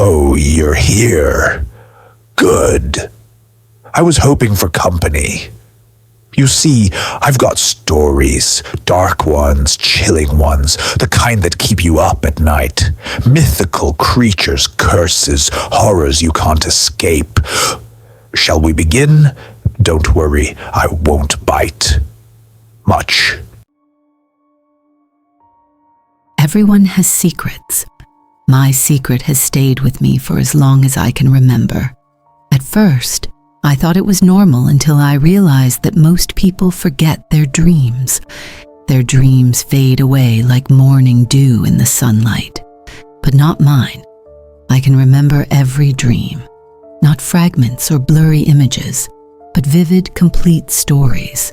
Oh, you're here. Good. I was hoping for company. You see, I've got stories, dark ones, chilling ones, the kind that keep you up at night. Mythical creatures, curses, horrors you can't escape. Shall we begin? Don't worry, I won't bite. Much. Everyone has secrets. My secret has stayed with me for as long as I can remember. At first, I thought it was normal until I realized that most people forget their dreams. Their dreams fade away like morning dew in the sunlight. But not mine. I can remember every dream. Not fragments or blurry images, but vivid, complete stories.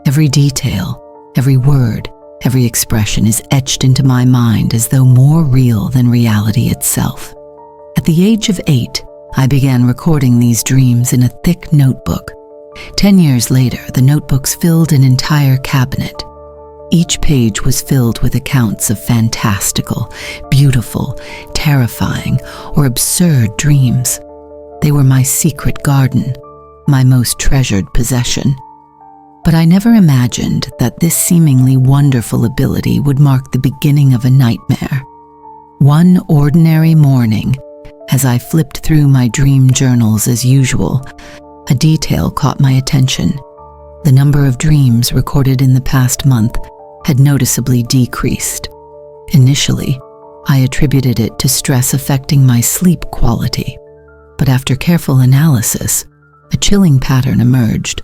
Every detail, every word, every expression is etched into my mind as though more real than reality itself. At the age of 8, I began recording these dreams in a thick notebook. 10 years later, the notebooks filled an entire cabinet. Each page was filled with accounts of fantastical, beautiful, terrifying, or absurd dreams. They were my secret garden, my most treasured possession. But I never imagined that this seemingly wonderful ability would mark the beginning of a nightmare. One ordinary morning, as I flipped through my dream journals as usual, a detail caught my attention. The number of dreams recorded in the past month had noticeably decreased. Initially, I attributed it to stress affecting my sleep quality. But after careful analysis, a chilling pattern emerged.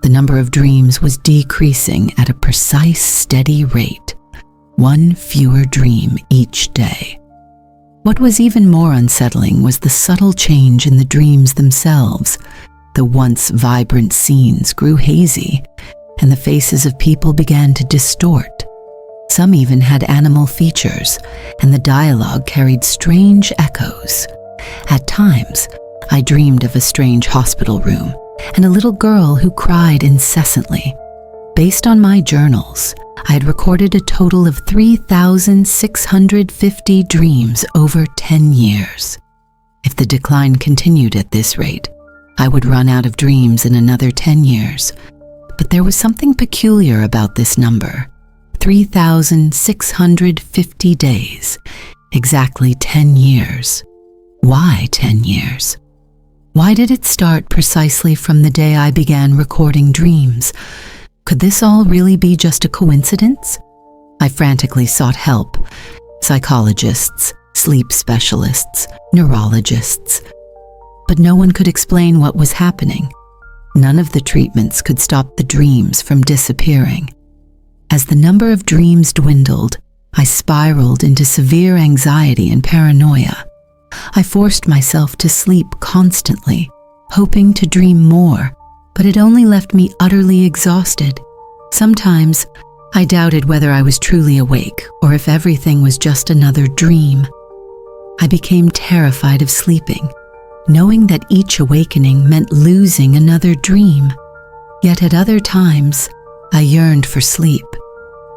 The number of dreams was decreasing at a precise, steady rate. One fewer dream each day. What was even more unsettling was the subtle change in the dreams themselves. The once vibrant scenes grew hazy, and the faces of people began to distort. Some even had animal features, and the dialogue carried strange echoes. At times, I dreamed of a strange hospital room and a little girl who cried incessantly. Based on my journals, I had recorded a total of 3,650 dreams over 10 years. If the decline continued at this rate, I would run out of dreams in another 10 years. But there was something peculiar about this number. 3,650 days, exactly 10 years. Why 10 years? Why did it start precisely from the day I began recording dreams? Could this all really be just a coincidence? I frantically sought help. Psychologists, sleep specialists, neurologists. But no one could explain what was happening. None of the treatments could stop the dreams from disappearing. As the number of dreams dwindled, I spiraled into severe anxiety and paranoia. I forced myself to sleep constantly, hoping to dream more, but it only left me utterly exhausted. Sometimes, I doubted whether I was truly awake or if everything was just another dream. I became terrified of sleeping, knowing that each awakening meant losing another dream. Yet at other times, I yearned for sleep,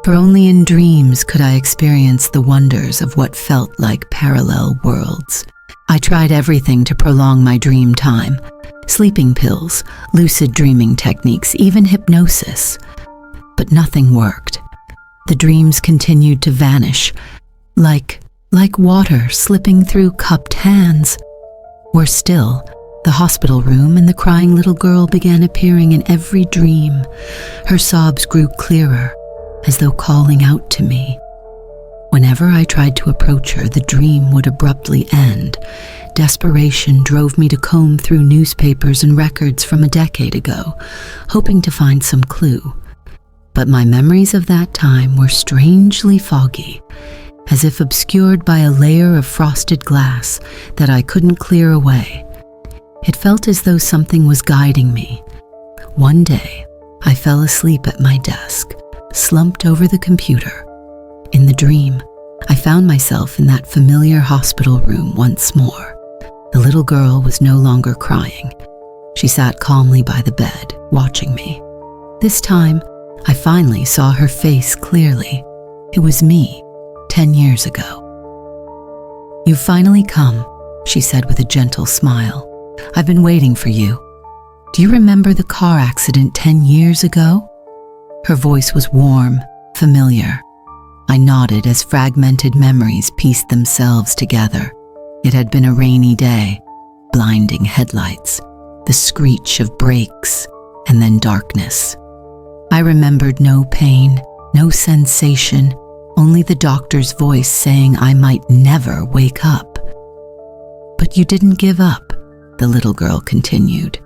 for only in dreams could I experience the wonders of what felt like parallel worlds. I tried everything to prolong my dream time: sleeping pills, lucid dreaming techniques, even hypnosis. But nothing worked. The dreams continued to vanish, like water slipping through cupped hands. Worse still, the hospital room and the crying little girl began appearing in every dream. Her sobs grew clearer, as though calling out to me. Whenever I tried to approach her, the dream would abruptly end. Desperation drove me to comb through newspapers and records from a decade ago, hoping to find some clue. But my memories of that time were strangely foggy, as if obscured by a layer of frosted glass that I couldn't clear away. It felt as though something was guiding me. One day, I fell asleep at my desk, slumped over the computer. In the dream, I found myself in that familiar hospital room once more. The little girl was no longer crying. She sat calmly by the bed, watching me. This time, I finally saw her face clearly. It was me, 10 years ago. "You've finally come," she said with a gentle smile. "I've been waiting for you. Do you remember the car accident 10 years ago?" Her voice was warm, familiar. I nodded as fragmented memories pieced themselves together. It had been a rainy day, blinding headlights, the screech of brakes, and then darkness. I remembered no pain, no sensation, only the doctor's voice saying I might never wake up. "But you didn't give up," the little girl continued.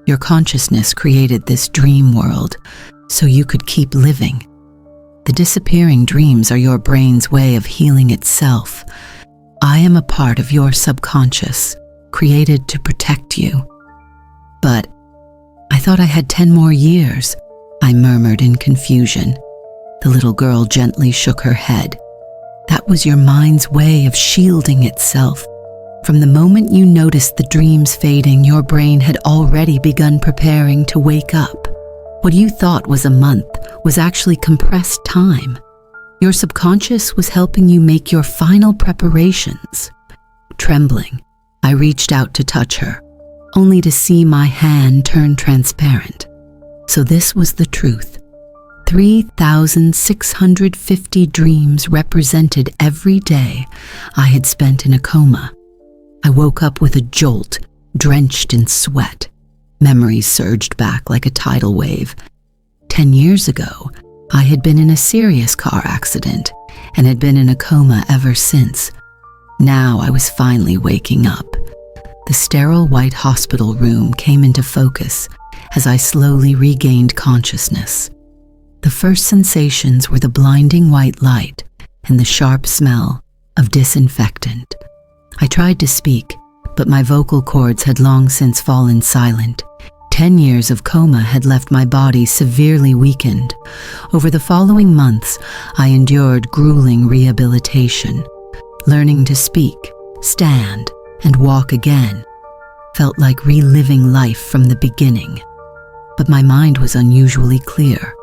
"Your consciousness created this dream world so you could keep living. The disappearing dreams are your brain's way of healing itself. I am a part of your subconscious, created to protect you." "But I thought I had 10 more years," I murmured in confusion. The little girl gently shook her head. "That was your mind's way of shielding itself. From the moment you noticed the dreams fading, your brain had already begun preparing to wake up. What you thought was a month was actually compressed time. Your subconscious was helping you make your final preparations." Trembling, I reached out to touch her, only to see my hand turn transparent. So this was the truth. 3,650 dreams represented every day I had spent in a coma. I woke up with a jolt, drenched in sweat. Memories surged back like a tidal wave. 10 years ago, I had been in a serious car accident and had been in a coma ever since. Now I was finally waking up. The sterile white hospital room came into focus as I slowly regained consciousness. The first sensations were the blinding white light and the sharp smell of disinfectant. I tried to speak, but my vocal cords had long since fallen silent. 10 years of coma had left my body severely weakened. Over the following months, I endured grueling rehabilitation. Learning to speak, stand, and walk again felt like reliving life from the beginning. But my mind was unusually clear.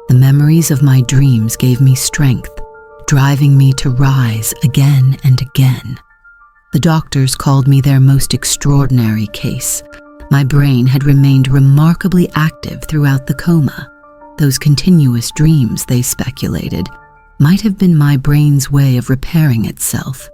The memories of my dreams gave me strength, driving me to rise again and again. The doctors called me their most extraordinary case. My brain had remained remarkably active throughout the coma. Those continuous dreams, they speculated, might have been my brain's way of repairing itself.